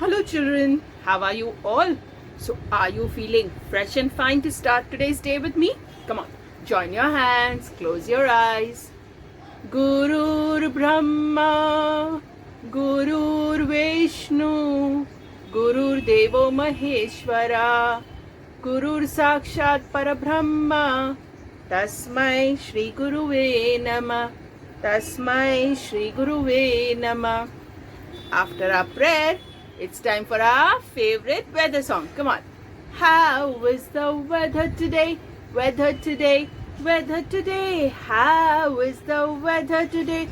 Hello children, how are you all? So are you feeling fresh and fine to start today's day with me? Come on, join your hands, close your eyes. Gurur Brahma, Gurur Vishnu, Gurur Devo Maheshwara, Gurur Sakshat Parabrahma, Tasmai Shri Guruve Nama, Tasmai Shri Guruve Nama. After our prayer, it's time for our favorite weather song. Come on. How is the weather today? Weather today, weather today. How is the weather today?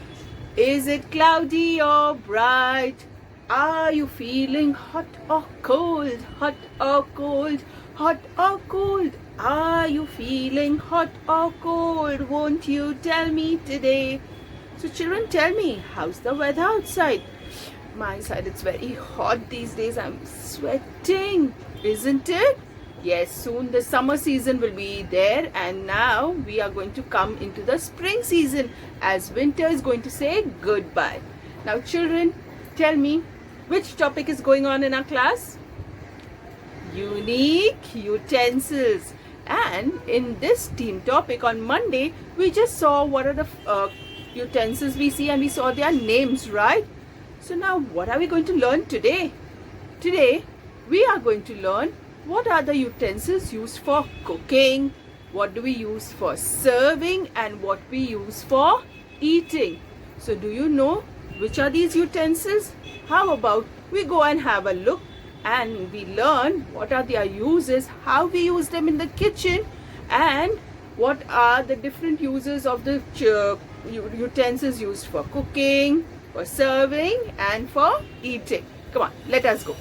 Is it cloudy or bright? Are you feeling hot or cold? Hot or cold? Hot or cold? Are you feeling hot or cold? Won't you tell me today? So children, tell me, how's the weather outside? My side, it's very hot these days. I'm sweating, isn't it? Yes, soon the summer season will be there, and now we are going to come into the spring season as winter is going to say goodbye. Now, children, tell me, which topic is going on in our class? Unique utensils. And in this team topic on Monday, we just saw what are the utensils we see, and we saw their names, right? So now what are we going to learn today? Today we are going to learn what are the utensils used for cooking, what do we use for serving, and what we use for eating. So do you know which are these utensils? How about we go and have a look and we learn what are their uses, how we use them in the kitchen, and what are the different uses of the utensils used for cooking, for serving, and for eating. Come on, let us go.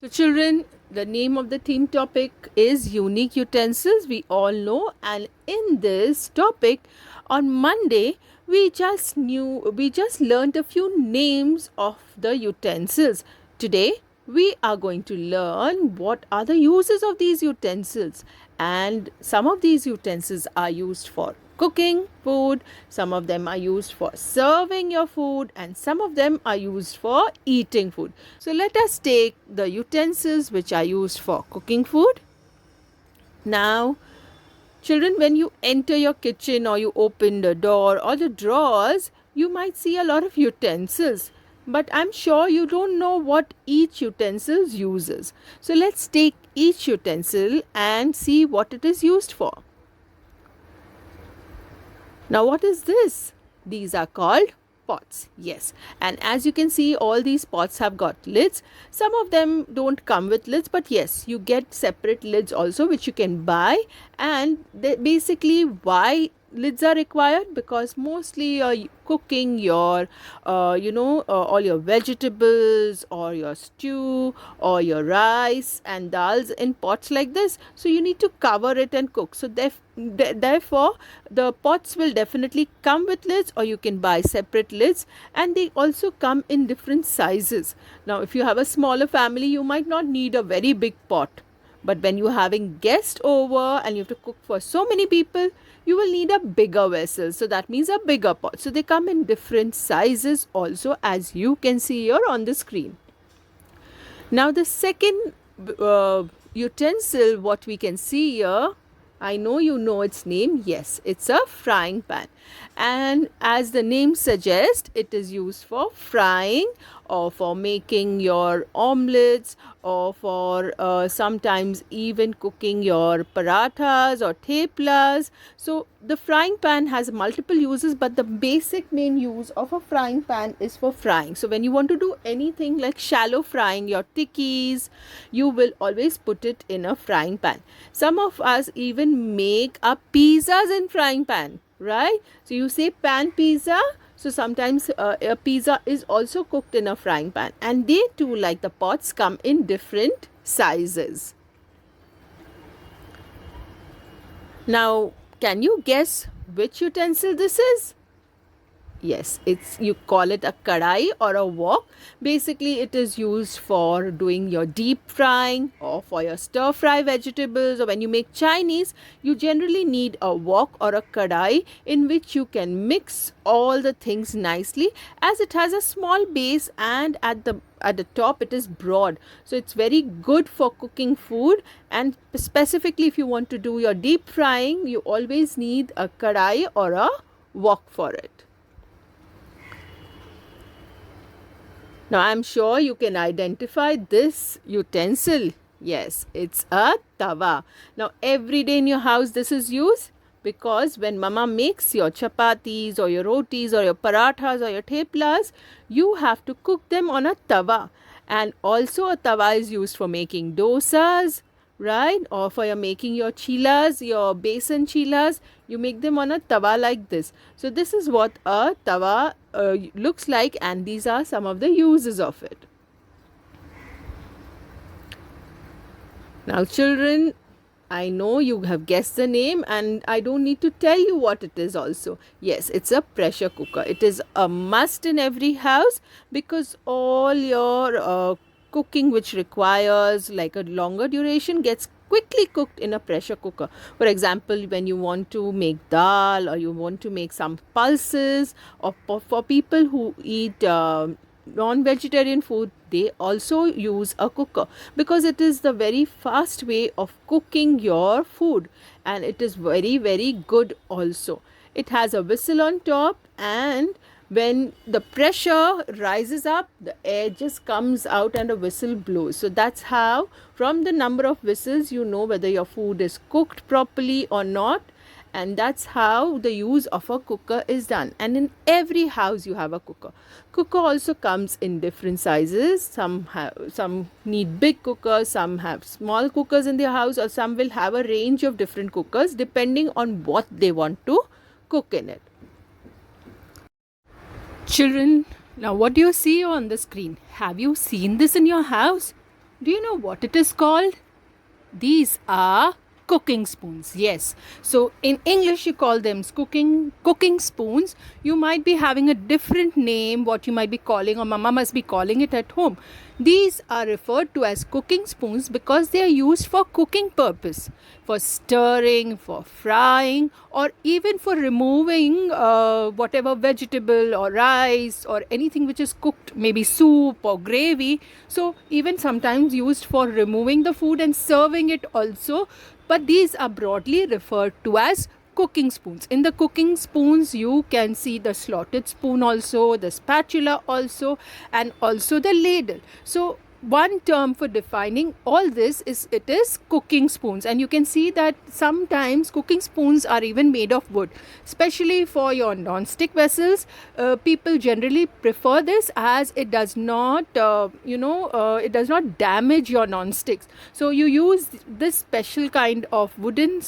So children, the name of the theme topic is unique utensils, we all know, and in this topic on Monday we just learned a few names of the utensils. Today we are going to learn what are the uses of these utensils, and some of these utensils are used for cooking food, some of them are used for serving your food, and some of them are used for eating food. So let us take the utensils which are used for cooking food. Now, children, when you enter your kitchen or you open the door or the drawers, you might see a lot of utensils. But I'm sure you don't know what each utensil uses. So let's take each utensil and see what it is used for. Now what is this? These are called pots. Yes, and as you can see, all these pots have got lids. Some of them don't come with lids, but yes, you get separate lids also which you can buy. And basically why lids are required? Because mostly you're cooking your all your vegetables or your stew or your rice and dals in pots like this, so you need to cover it and cook. So therefore the pots will definitely come with lids, or you can buy separate lids, and they also come in different sizes. Now if you have a smaller family, you might not need a very big pot, but when you're having guests over and you have to cook for so many people, you will need a bigger vessel. So that means a bigger pot. So they come in different sizes also, as you can see here on the screen. Now the second utensil what we can see here, I know you know its name. Yes, it's a frying pan. And as the name suggests, it is used for frying or for making your omelets, or for sometimes even cooking your parathas or theplas. So the frying pan has multiple uses, but the basic main use of a frying pan is for frying. So when you want to do anything like shallow frying, your tikkis, you will always put it in a frying pan. Some of us even make up pizzas in frying pan, right? So you say pan pizza. So sometimes a pizza is also cooked in a frying pan, and they too, like the pots, come in different sizes. Now, can you guess which utensil this is? Yes, it's you call it a kadai or a wok. Basically, it is used for doing your deep frying or for your stir fry vegetables, or when you make Chinese, you generally need a wok or a kadai in which you can mix all the things nicely, as it has a small base and at the top it is broad, so it's very good for cooking food. And specifically if you want to do your deep frying, you always need a kadai or a wok for it. Now, I'm sure you can identify this utensil. Yes, it's a tawa. Now, every day in your house, this is used because when mama makes your chapatis or your rotis or your parathas or your theplas, you have to cook them on a tawa. And also, a tawa is used for making dosas, right? Or for your making your chilas, your besan chilas, you make them on a tawa like this. So this is what a tawa looks like, and these are some of the uses of it. Now children, I know you have guessed the name and I don't need to tell you what it is also. Yes, it's a pressure cooker. It is a must in every house because all your cooking which requires like a longer duration gets quickly cooked in a pressure cooker. For example, when you want to make dal or you want to make some pulses, or for people who eat non-vegetarian food, they also use a cooker because it is the very fast way of cooking your food, and it is very good also. It has a whistle on top, and when the pressure rises up, the air just comes out and a whistle blows. So that's how, from the number of whistles, you know whether your food is cooked properly or not. And that's how the use of a cooker is done. And in every house you have a cooker. Cooker also comes in different sizes. Some need big cookers, some have small cookers in their house, or some will have a range of different cookers depending on what they want to cook in it. Children, now what do you see on the screen? Have you seen this in your house? Do you know what it is called? These are cooking spoons. Yes, so in English you call them cooking spoons. You might be having a different name, what you might be calling, or mama must be calling it at home. These are referred to as cooking spoons because they are used for cooking purpose, for stirring, for frying, or even for removing whatever vegetable or rice or anything which is cooked, maybe soup or gravy. So even sometimes used for removing the food and serving it also. But these are broadly referred to as cooking spoons. In the cooking spoons, you can see the slotted spoon also, the spatula also, and also the ladle. So one term for defining all this is it is cooking spoons. And you can see that sometimes cooking spoons are even made of wood, especially for your non-stick vessels. People generally prefer this as it does not it does not damage your non-sticks. So you use this special kind of wooden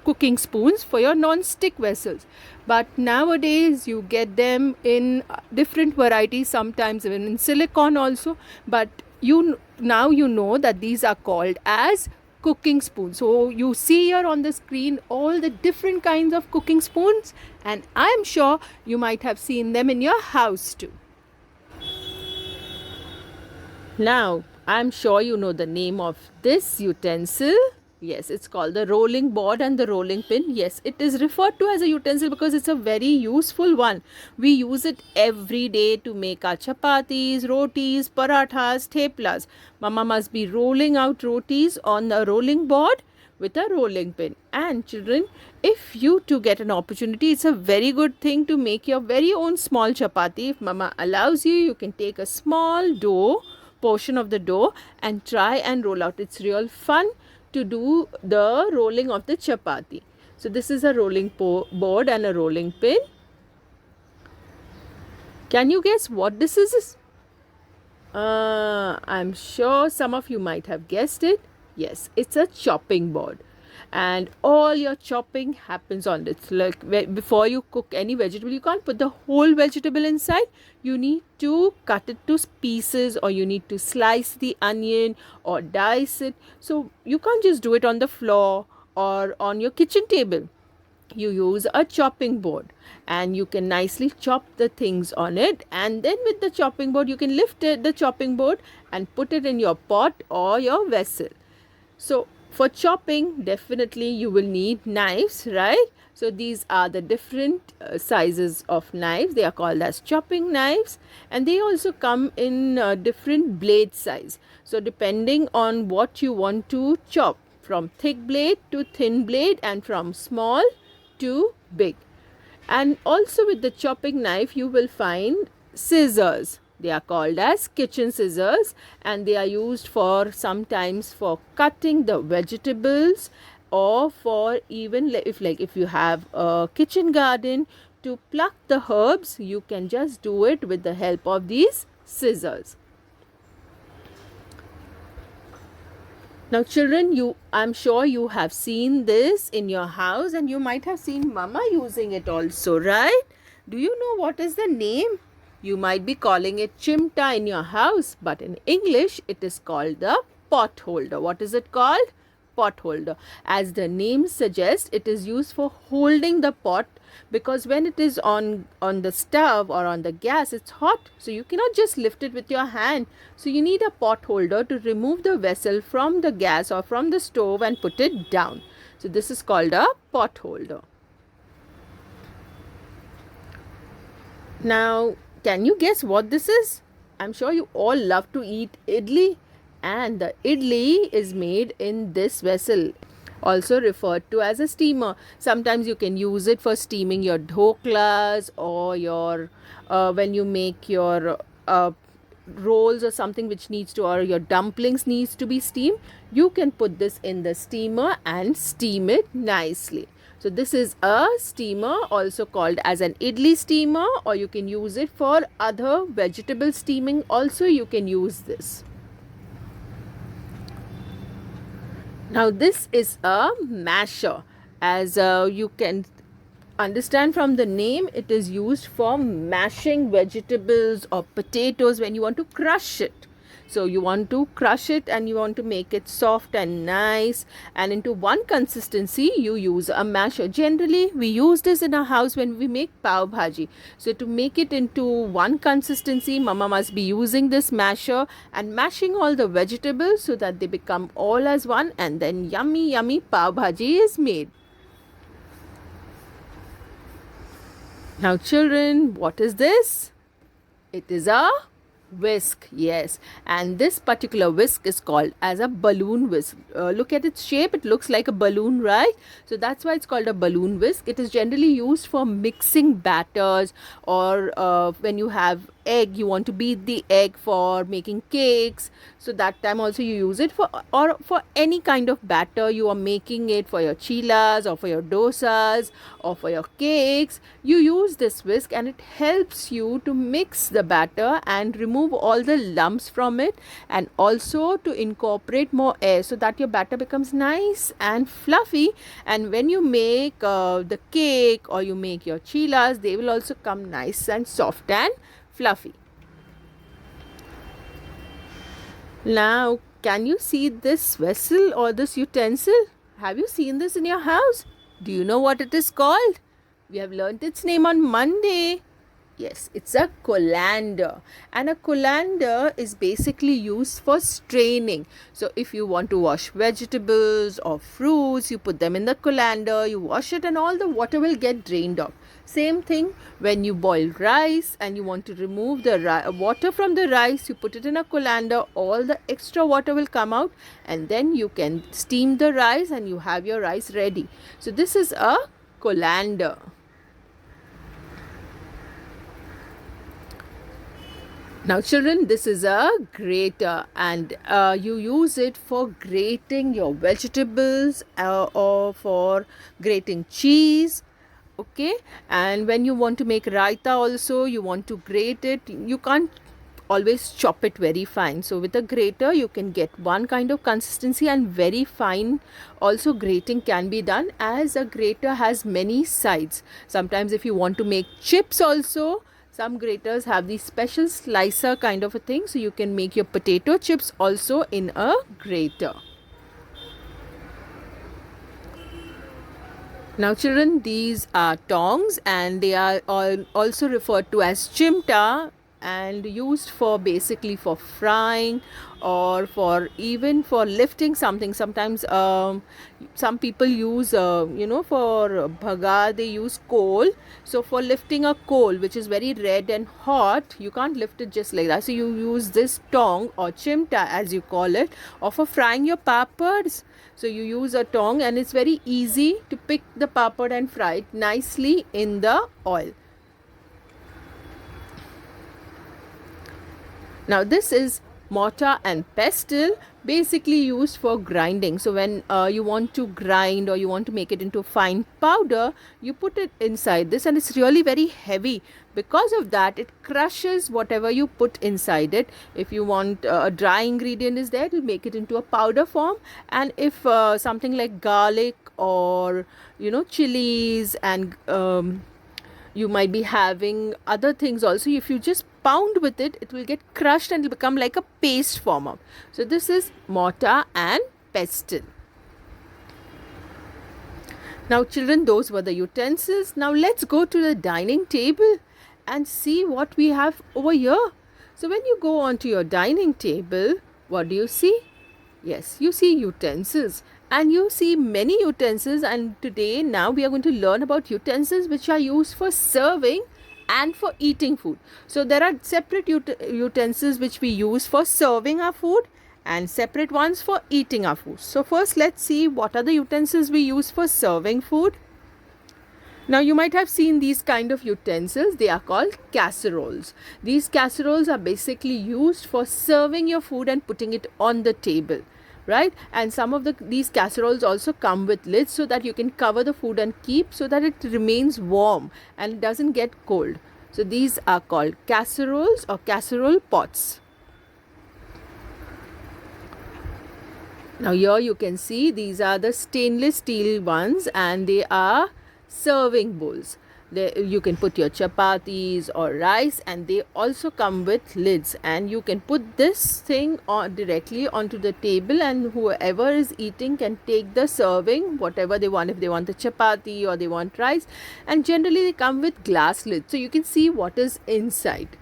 cooking spoons for your non-stick vessels. But nowadays you get them in different varieties, sometimes even in silicone also. But now you know that these are called as cooking spoons. So you see here on the screen all the different kinds of cooking spoons, and I'm sure you might have seen them in your house too. Now I'm sure you know the name of this utensil. Yes, it's called the rolling board and the rolling pin. Yes, it is referred to as a utensil because it's a very useful one. We use it every day to make our chapatis, rotis, parathas, theplas. Mama must be rolling out rotis on the rolling board with a rolling pin. And children, if you too get an opportunity, it's a very good thing to make your very own small chapati. If mama allows you, you can take a small portion of the dough and try and roll out. It's real fun to do the rolling of the chapati. So this is a rolling board and a rolling pin. Can you guess what this is? I'm sure some of you might have guessed it. Yes, it's a chopping board. And all your chopping happens on it. Like before you cook any vegetable, you can't put the whole vegetable inside. You need to cut it to pieces, or you need to slice the onion or dice it. So you can't just do it on the floor or on your kitchen table. you use a chopping board, and you can nicely chop the things on it, and then with the chopping board you can lift the chopping board and put it in your pot or your vessel. So for chopping, definitely you will need knives, right? So these are the different sizes of knives. They are called as chopping knives, and they also come in different blade size. So depending on what you want to chop, from thick blade to thin blade, and from small to big. And also with the chopping knife you will find scissors. They are called as kitchen scissors, and they are used for sometimes for cutting the vegetables, or for even if you have a kitchen garden, to pluck the herbs, you can just do it with the help of these scissors. Now children, I'm sure you have seen this in your house, and you might have seen mama using it also, right? Do you know what is the name? You might be calling it chimta in your house, but in English it is called the pot holder. What is it called? Pot holder. As the name suggests, it is used for holding the pot, because when it is on the stove or on the gas, it's hot, so you cannot just lift it with your hand. So you need a pot holder to remove the vessel from the gas or from the stove and put it down. So this is called a pot holder. Now, can you guess what this is? I'm sure you all love to eat idli, and the idli is made in this vessel, also referred to as a steamer. Sometimes you can use it for steaming your dhoklas, or your when you make your rolls or something which needs to, or your dumplings needs to be steamed. You can put this in the steamer and steam it nicely. So this is a steamer, also called as an idli steamer, or you can use it for other vegetable steaming also. You can use this. Now this is a masher. As you can understand from the name, it is used for mashing vegetables or potatoes when you want to crush it. So you want to crush it and you want to make it soft and nice and into one consistency, you use a masher. Generally we use this in our house when we make pav bhaji. So to make it into one consistency, mama must be using this masher and mashing all the vegetables so that they become all as one, and then yummy pav bhaji is made. Now children, what is this? It is a whisk. Yes, and this particular whisk is called as a balloon whisk. Look at its shape, it looks like a balloon, right? So that's why it's called a balloon whisk. It is generally used for mixing batters, or when you have egg, you want to beat the egg for making cakes, so that time also you use it for, or for any kind of batter you are making it for your chilas or for your dosas or for your cakes. You use this whisk and it helps you to mix the batter and remove all the lumps from it, and also to incorporate more air so that your batter becomes nice and fluffy, and when you make the cake or you make your chilas, they will also come nice and soft and fluffy. Now, can you see this vessel or this utensil? Have you seen this in your house? Do you know what it is called? We have learnt its name on Monday. Yes, it's a colander, and a colander is basically used for straining. So if you want to wash vegetables or fruits, you put them in the colander, you wash it and all the water will get drained off. Same thing when you boil rice and you want to remove the water from the rice, you put it in a colander, all the extra water will come out, and then you can steam the rice and you have your rice ready. So this is a colander. Now children, this is a grater, and you use it for grating your vegetables or for grating cheese. Okay, and when you want to make raita also, you want to grate it, you can't always chop it very fine. So with a grater you can get one kind of consistency, and very fine also grating can be done, as a grater has many sides. Sometimes if you want to make chips also, some graters have the special slicer kind of a thing, so you can make your potato chips also in a grater. Now, children, these are tongs and they are all also referred to as chimta and used for basically for frying or for even for lifting something. Sometimes some people use, for bhaga, they use coal. So, for lifting a coal which is very red and hot, you can't lift it just like that. So, you use this tong or chimta as you call it, or for frying your papads. So you use a tong and it's very easy to pick the papad and fry it nicely in the oil. Now this is mortar and pestle, basically used for grinding. So when you want to grind or you want to make it into fine powder, you put it inside this and it's really very heavy. Because of that, it crushes whatever you put inside it. If you want a dry ingredient is there, it will make it into a powder form. And if something like garlic or chilies and you might be having other things also, if you just pound with it, it will get crushed and it will become like a paste form. So this is mortar and pestle. Now children, those were the utensils. Now let's go to the dining table and see what we have over here. So when you go onto your dining table, what do you see? Yes, you see utensils and you see many utensils, and today now we are going to learn about utensils which are used for serving and for eating food. So there are separate utensils which we use for serving our food and separate ones for eating our food. So first let's see what are the utensils we use for serving food. Now you might have seen these kind of utensils. They are called casseroles. These casseroles are basically used for serving your food and putting it on the table, right? And some of these casseroles also come with lids so that you can cover the food and keep so that it remains warm and doesn't get cold. So these are called casseroles or casserole pots. Now here you can see these are the stainless steel ones and they are serving bowls. You can put your chapatis or rice, and they also come with lids, and you can put this thing directly onto the table, and whoever is eating can take the serving whatever they want, if they want the chapati or they want rice. And generally they come with glass lids so you can see what is inside.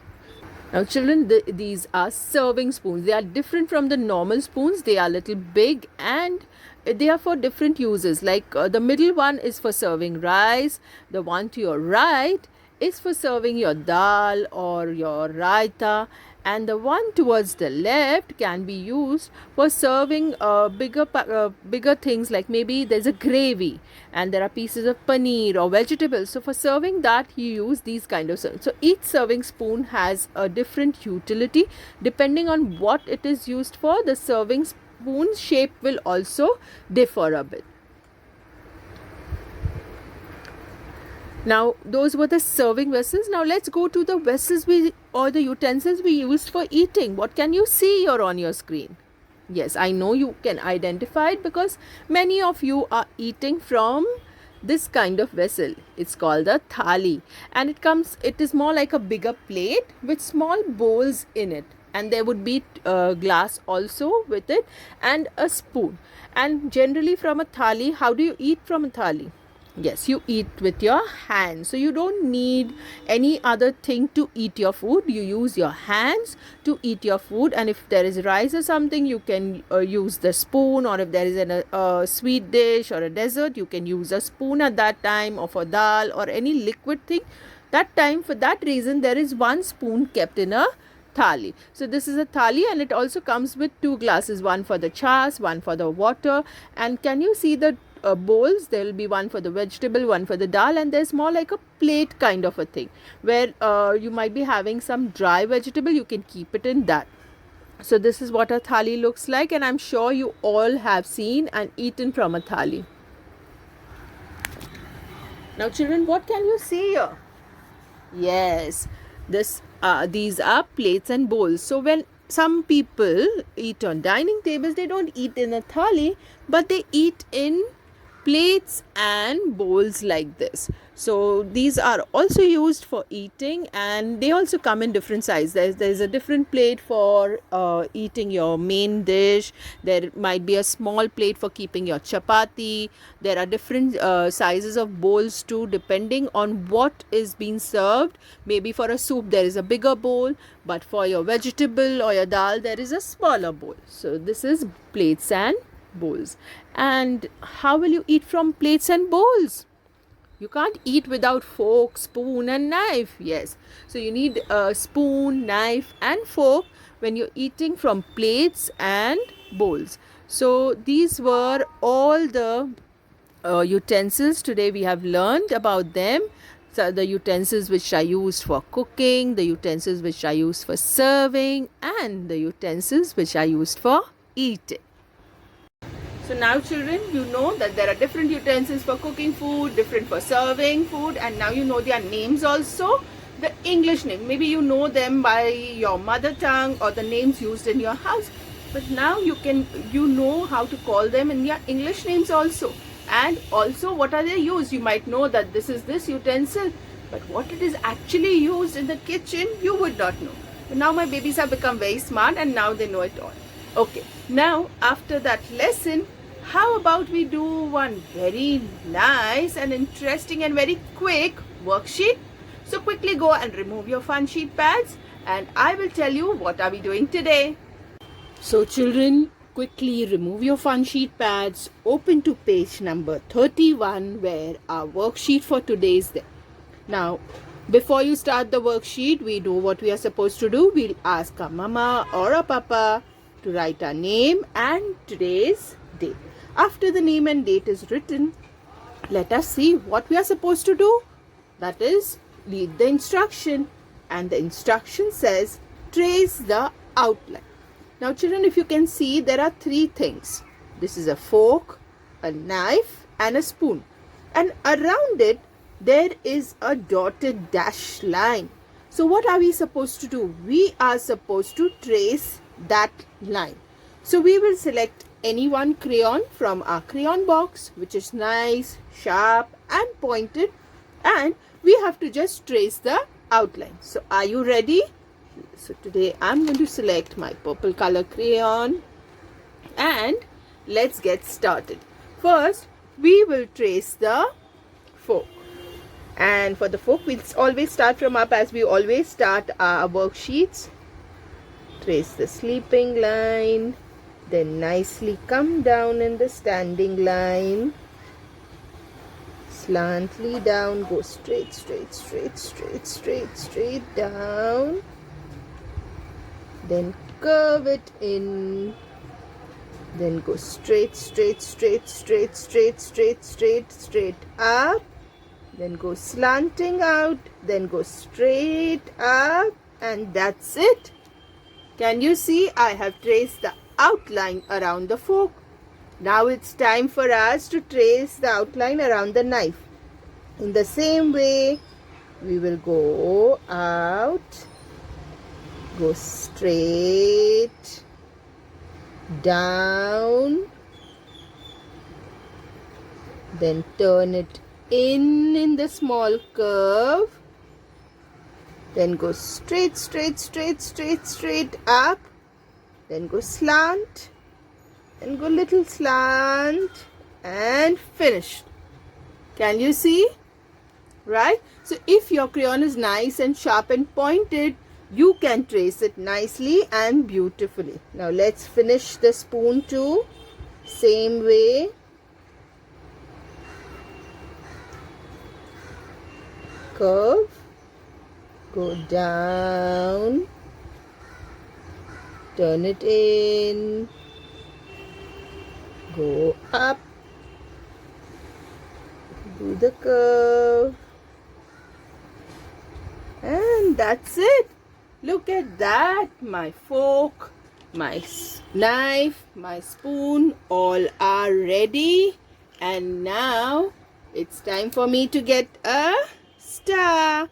Now children, these are serving spoons. They are different from the normal spoons. They are little big and they are for different uses. Like the middle one is for serving rice. The one to your right is for serving your dal or your raita, and the one towards the left can be used for serving bigger things, like maybe there's a gravy and there are pieces of paneer or vegetables. So for serving that, you use these kind of servings. So each serving spoon has a different utility depending on what it is used for. The serving spoon shape will also differ a bit. Now those were the serving vessels. Now let's go to the vessels or the utensils we used for eating. What can you see here on your screen? Yes, I know you can identify it because many of you are eating from this kind of vessel. It's called a thali, and it is more like a bigger plate with small bowls in it, and there would be glass also with it and a spoon. And generally from a thali, how do you eat from a thali? Yes, you eat with your hands. So you don't need any other thing to eat your food. You use your hands to eat your food, and if there is rice or something, you can use the spoon, or if there is a sweet dish or a dessert, you can use a spoon at that time, or for dal or any liquid thing. That time, for that reason, there is one spoon kept in a thali. So this is a thali, and it also comes with two glasses, one for the chas, one for the water. And can you see the bowls? There will be one for the vegetable, one for the dal, and there's more like a plate kind of a thing where you might be having some dry vegetable. You can keep it in that. So this is what a thali looks like, and I'm sure you all have seen and eaten from a thali. Now children, what can you see here? Yes, these are plates and bowls. So when some people eat on dining tables, they don't eat in a thali, but they eat in plates and bowls like this. So these are also used for eating, and they also come in different size. There's a different plate for eating your main dish. There might be a small plate for keeping your chapati. There are different sizes of bowls too, depending on what is being served. Maybe for a soup there is a bigger bowl, but for your vegetable or your dal there is a smaller bowl. So this is plates and bowls. And how will you eat from plates and bowls? You can't eat without fork, spoon, and knife. Yes. So you need a spoon, knife, and fork when you're eating from plates and bowls. So these were all the utensils. Today we have learned about them. So the utensils which are used for cooking, the utensils which are used for serving, and the utensils which are used for eating. So now children, you know that there are different utensils for cooking food, different for serving food, and now you know their names also. The English name, maybe you know them by your mother tongue or the names used in your house, but now you know how to call them in their English names also. And also what are they used? You might know that this is this utensil, but what it is actually used in the kitchen, you would not know. But now my babies have become very smart and now they know it all. Okay, now after that lesson, how about we do one very nice and interesting and very quick worksheet? So quickly go and remove your fun sheet pads and I will tell you what are we doing today. So children, quickly remove your fun sheet pads, open to page number 31 where our worksheet for today is there. Now, before you start the worksheet, we do what we are supposed to do. We'll ask our mama or our papa to write our name and today's date. After the name and date is written, let us see what we are supposed to do. That is, read the instruction, and the instruction says trace the outline. Now children, if you can see, there are three things. This is a fork, a knife and a spoon, and around it there is a dotted dash line. So what are we supposed to do? We are supposed to trace that line. So we will select any one crayon from our crayon box which is nice, sharp and pointed, and we have to just trace the outline. So are you ready? So today I'm going to select my purple color crayon and let's get started. First we will trace the fork, and for the fork we'll always start from up as we always start our worksheets. Trace the sleeping line, then nicely come down in the standing line, slantly down, go straight down, then curve it in, then go straight up, then go slanting out, then go straight up, and that's it. Can you see? I have traced the outline around the fork. Now it's time for us to trace the outline around the knife. In the same way, we will go out, go straight, down, then turn it in the small curve, then go straight up, then go slant, then go little slant, and finished. Can you see? Right? So if your crayon is nice and sharp and pointed, you can trace it nicely and beautifully. Now let's finish the spoon too. Same way. Curve, go down, turn it in, go up, do the curve, and that's it. Look at that. My fork, my knife, my spoon, all are ready. And now it's time for me to get a star.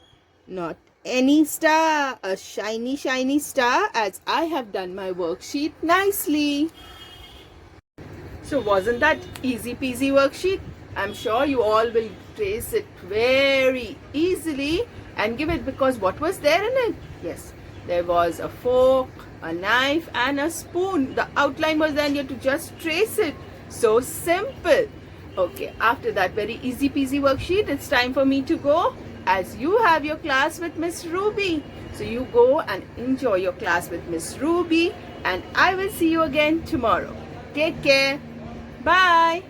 Not any star, a shiny star, as I have done my worksheet nicely. So wasn't that easy peasy worksheet? I'm sure you all will trace it very easily and give it, because what was there in it? Yes, there was a fork, a knife and a spoon. The outline was there and you had to just trace it. So simple. Okay, after that very easy peasy worksheet, it's time for me to go, as you have your class with Miss Ruby. So you go and enjoy your class with Miss Ruby, and I will see you again tomorrow. Take care. Bye.